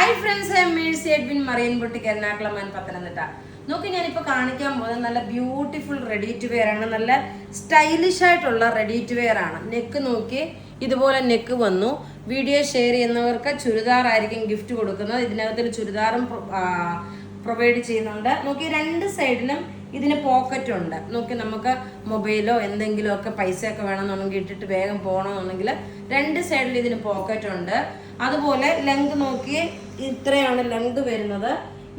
Hi friends, I M Mercy Edwin, marine boutique, Ernakulam and Pathanamthitta. നോക്കി, ഞാനിപ്പോൾ കാണിക്കാൻ പോകുന്നത് നല്ല ബ്യൂട്ടിഫുൾ റെഡി ടു വെയർ ആണ്. നല്ല സ്റ്റൈലിഷ് ആയിട്ടുള്ള റെഡി ടു വെയർ ആണ്. നെക്ക് നോക്കി, ഇതുപോലെ നെക്ക് വന്നു. വീഡിയോ ഷെയർ ചെയ്യുന്നവർക്ക് ചുരിദാർ ആയിരിക്കും ഗിഫ്റ്റ് കൊടുക്കുന്നത്. ഇതിനകത്തൊരു ചുരിദാറും പ്രൊവൈഡ് ചെയ്യുന്നുണ്ട്. നോക്കി, രണ്ട് സൈഡിലും ഇതിന് പോക്കറ്റ് ഉണ്ട്. നോക്കി, നമുക്ക് മൊബൈലോ എന്തെങ്കിലും ഒക്കെ പൈസയൊക്കെ വേണമെന്നുണ്ടെങ്കിൽ ഇട്ടിട്ട് വേഗം പോകണമെന്നുണ്ടെങ്കിൽ രണ്ട് സൈഡിൽ ഇതിന് പോക്കറ്റ് ഉണ്ട്. അതുപോലെ ലെങ്ത് നോക്കി, ഇത്രയാണ് ലെങ്ത് വരുന്നത്.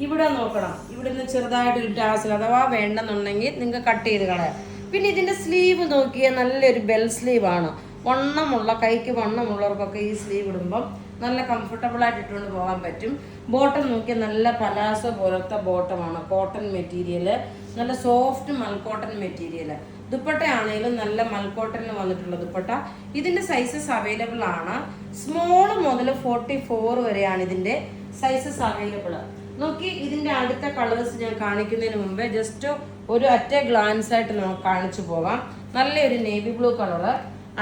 ഇവിടെ നോക്കണം, ഇവിടെ നിന്ന് ചെറുതായിട്ടൊരു ടാസിൽ അഥവാ വേണ്ടെന്നുണ്ടെങ്കിൽ നിങ്ങൾക്ക് കട്ട് ചെയ്ത് കളയാം. പിന്നെ ഇതിൻ്റെ സ്ലീവ് നോക്കിയാൽ നല്ലൊരു ബെൽ സ്ലീവാണ്. വണ്ണമുള്ള, കൈക്ക് വണ്ണമുള്ളവർക്കൊക്കെ ഈ സ്ലീവ് ഇടുമ്പം നല്ല കംഫർട്ടബിൾ ആയിട്ട് ഇട്ടുകൊണ്ട് പോകാൻ പറ്റും. ബോട്ടം നോക്കിയാൽ നല്ല പലാസോ പോലത്തെ ബോട്ടമാണ്. കോട്ടൺ മെറ്റീരിയൽ, നല്ല സോഫ്റ്റ് മൽക്കോട്ടൺ മെറ്റീരിയൽ. ദുപ്പട്ടയാണെങ്കിലും നല്ല മൽക്കോട്ടണിൽ വന്നിട്ടുള്ള ദുപ്പട്ട. ഇതിൻ്റെ സൈസസ് അവൈലബിൾ ആണ്. സ്മോൾ മുതൽ 44 വരെയാണ് ഇതിൻ്റെ സൈസസ് അവൈലബിൾ. നോക്കി, ഇതിൻ്റെ അടുത്ത കളേഴ്സ് ഞാൻ കാണിക്കുന്നതിന് മുമ്പേ ജസ്റ്റ് ഒരു ഒറ്റ ഗ്ലാൻസ് ആയിട്ട് നമുക്ക് കാണിച്ചു പോകാം. നല്ലൊരു നേവി ബ്ലൂ കളറ്.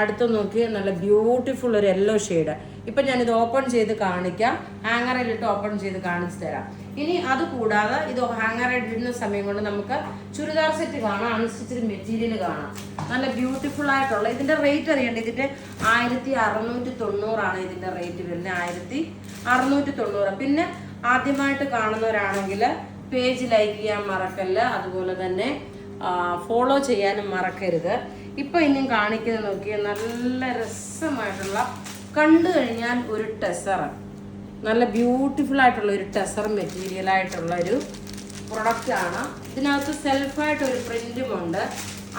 അടുത്ത് നോക്കി, നല്ല ബ്യൂട്ടിഫുൾ ഒരു യെല്ലോ ഷെയ്ഡ്. ഇപ്പം ഞാനിത് ഓപ്പൺ ചെയ്ത് കാണിക്കാം. ഹാങ്ങറിലിട്ട് ഓപ്പൺ ചെയ്ത് കാണിച്ചു തരാം. ഇനി അത് കൂടാതെ ഇത് ഹാങ്ങറിൽ ഇടുന്ന സമയം കൊണ്ട് നമുക്ക് ചുരിദാർ സെറ്റ് കാണാം, അൺസ്റ്റിച്ചഡ് മെറ്റീരിയൽ കാണാം. നല്ല ബ്യൂട്ടിഫുൾ ആയിട്ടുള്ള. ഇതിൻ്റെ റേറ്റ് അറിയണ്ട. ഇതിൻ്റെ 1690 ഇതിൻ്റെ റേറ്റ് വരുന്നത്. 1690. പിന്നെ ആദ്യമായിട്ട് കാണുന്നവരാണെങ്കിൽ പേജ് ലൈക്ക് ചെയ്യാൻ മറക്കല്ല. അതുപോലെ തന്നെ ഫോളോ ചെയ്യാനും മറക്കരുത്. ഇപ്പം ഇനിയും കാണിക്കുന്നത് നോക്കിയാൽ നല്ല രസമായിട്ടുള്ള, കണ്ടു കഴിഞ്ഞാൽ ഒരു ടെസർ, നല്ല ബ്യൂട്ടിഫുൾ ആയിട്ടുള്ള ഒരു ടെസർ മെറ്റീരിയൽ ആയിട്ടുള്ള ഒരു പ്രൊഡക്റ്റാണ്. ഇതിനകത്ത് സെൽഫായിട്ടൊരു പ്രിൻറ്റും ഉണ്ട്.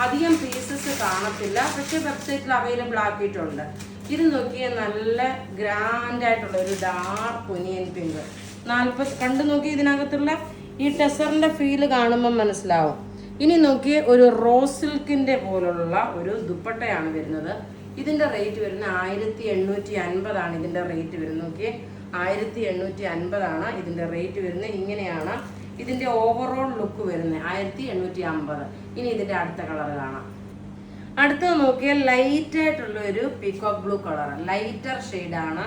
അധികം പീസസ് കാണത്തില്ല, പക്ഷേ വെബ്സൈറ്റിൽ അവൈലബിൾ ആക്കിയിട്ടുണ്ട്. ഇത് നോക്കിയാൽ നല്ല ഗ്രാൻഡ് ആയിട്ടുള്ള ഒരു ഡാർക്ക് ഒനിയൻ പിങ്ക്. 40 കണ്ടു നോക്കി, ഇതിനകത്തുള്ള ഈ ടെസറിൻ്റെ ഫീല് കാണുമ്പോൾ മനസ്സിലാവും. ഇനി നോക്കി, ഒരു റോസ് സിൽക്കിൻ്റെ പോലുള്ള ഒരു ദുപ്പട്ടയാണ് വരുന്നത്. ഇതിൻ്റെ റേറ്റ് വരുന്നത് 1850 ഇതിൻ്റെ റേറ്റ് വരുന്നത്. നോക്കി, 1850 ഇതിൻ്റെ റേറ്റ് വരുന്നത്. ഇങ്ങനെയാണ് ഇതിൻ്റെ ഓവറോൾ ലുക്ക് വരുന്നത്. 1850. ഇനി ഇതിൻ്റെ അടുത്ത കളർ കാണാം. അടുത്തത് നോക്കിയാൽ ലൈറ്റ് ആയിട്ടുള്ള ഒരു പീകോക്ക് ബ്ലൂ കളർ, ലൈറ്റർ ഷെയ്ഡാണ്.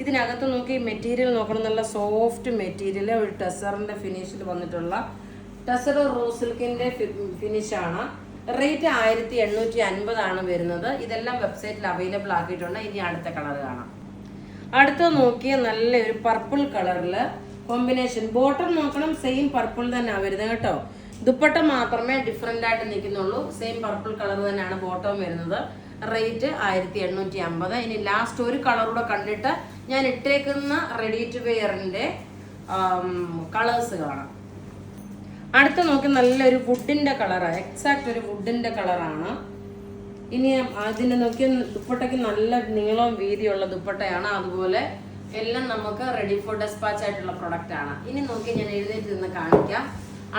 ഇതിനകത്ത് നോക്കി, മെറ്റീരിയൽ നോക്കണം, നല്ല സോഫ്റ്റ് മെറ്റീരിയൽ, ഒരു ടെസറിൻ്റെ ഫിനിഷിൽ വന്നിട്ടുള്ള ടെസർ റോസ് സിൽക്കിൻ്റെ ഫിനിഷാണ്. റേറ്റ് 1850 വരുന്നത്. ഇതെല്ലാം വെബ്സൈറ്റിൽ അവൈലബിൾ ആക്കിയിട്ടുണ്ട്. ഇനി അടുത്ത കളർ കാണാം. അടുത്ത നോക്കിയാൽ നല്ലൊരു പർപ്പിൾ കളറിൽ കോമ്പിനേഷൻ. ബോട്ടം നോക്കണം, സെയിം പർപ്പിൾ തന്നെയാണ് വരുന്നത് കേട്ടോ. ദുപ്പട്ട മാത്രമേ ഡിഫറെൻ്റ് ആയിട്ട് നിൽക്കുന്നുള്ളൂ. സെയിം പർപ്പിൾ കളർ തന്നെയാണ് ബോട്ടം വരുന്നത്. റേറ്റ് 1850. ഇനി ലാസ്റ്റ് ഒരു കളറൂടെ കണ്ടിട്ട് ഞാൻ ഇട്ടേക്കുന്ന റെഡി ടു വെയറിൻ്റെ കളേഴ്സ് കാണാം. അടുത്ത നോക്കി, നല്ലൊരു വുഡിൻ്റെ കളറാണ്. എക്സാക്ട് ഒരു വുഡിൻ്റെ കളറാണ്. ഇനി അതിൻ്റെ നോക്കി, ദുപ്പട്ടയ്ക്ക് നല്ല നീളവും വീതിയുള്ള ദുപ്പട്ടയാണ്. അതുപോലെ എല്ലാം നമുക്ക് റെഡി ഫോർ ഡെസ്പാച്ച് ആയിട്ടുള്ള പ്രൊഡക്റ്റ് ആണ്. ഇനി നോക്കി, ഞാൻ എഴുന്നേറ്റ് നിന്ന് കാണിക്കാം.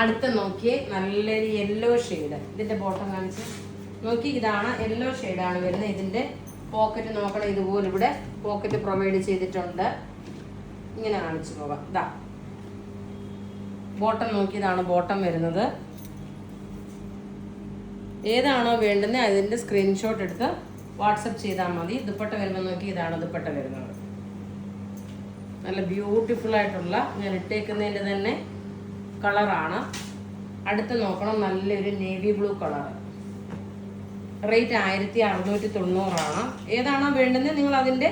അടുത്ത നോക്കി, നല്ലൊരു യെല്ലോ ഷെയ്ഡ്. ഇതിൻ്റെ ബോട്ടം കാണിച്ച് നോക്കി, ഇതാണ് യെല്ലോ ഷെയ്ഡാണ് വരുന്നത്. ഇതിൻ്റെ പോക്കറ്റ് നോക്കണം, ഇതുപോലെ ഇവിടെ പോക്കറ്റ് പ്രൊവൈഡ് ചെയ്തിട്ടുണ്ട്. ഇങ്ങനെ കാണിച്ചു പോകാം. ഇതാ ബോട്ടം നോക്കി, ഇതാണ് ബോട്ടം വരുന്നത്. ഏതാണോ വേണ്ടുന്നത് അതിൻ്റെ സ്ക്രീൻഷോട്ട് എടുത്ത് വാട്സപ്പ് ചെയ്താൽ മതി. ദുപ്പട്ട വരുമ്പോൾ നോക്കി, ഇതാണ് ദുപ്പട്ട വരുന്നത്. നല്ല ബ്യൂട്ടിഫുൾ ആയിട്ടുള്ള, ഞാൻ ഇട്ടേക്കുന്നതിൻ്റെ തന്നെ കളറാണ്. അടുത്ത് നോക്കണം, നല്ലൊരു നേവി ബ്ലൂ കളർ. റേറ്റ് 1690. ഏതാണോ വേണ്ടുന്നത് നിങ്ങൾ അതിൻ്റെ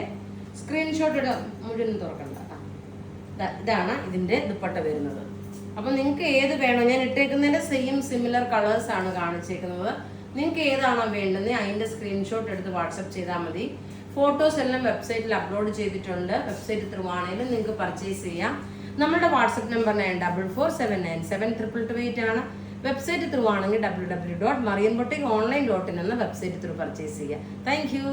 സ്ക്രീൻഷോട്ട് ഇടുക. മുഴുവൻ തുറക്കണ്ട. ഇതാണ് ഇതിൻ്റെ ദുപ്പട്ട വരുന്നത്. അപ്പം നിങ്ങൾക്ക് ഏത് വേണോ, ഞാൻ ഇട്ടേക്കുന്നതിൻ്റെ സെയിം സിമിലർ കളേഴ്സാണ് കാണിച്ചേക്കുന്നത്. നിങ്ങൾക്ക് ഏതാണോ വേണ്ടുന്നത് അതിൻ്റെ സ്ക്രീൻഷോട്ട് എടുത്ത് വാട്സപ്പ് ചെയ്താൽ മതി. ഫോട്ടോസ് എല്ലാം വെബ്സൈറ്റിൽ അപ്ലോഡ് ചെയ്തിട്ടുണ്ട്. വെബ്സൈറ്റ് ത്രൂ ആണെങ്കിലും നിങ്ങൾക്ക് പർച്ചേസ് ചെയ്യാം. നമ്മുടെ വാട്സപ്പ് നമ്പർ 9447972228 ആണ്. വെബ്സൈറ്റ് ത്രൂ ആണെങ്കിൽ www.marianboutique.online.in എന്ന വെബ്സൈറ്റ് ത്രൂ പർച്ചേസ് ചെയ്യുക. Thank you.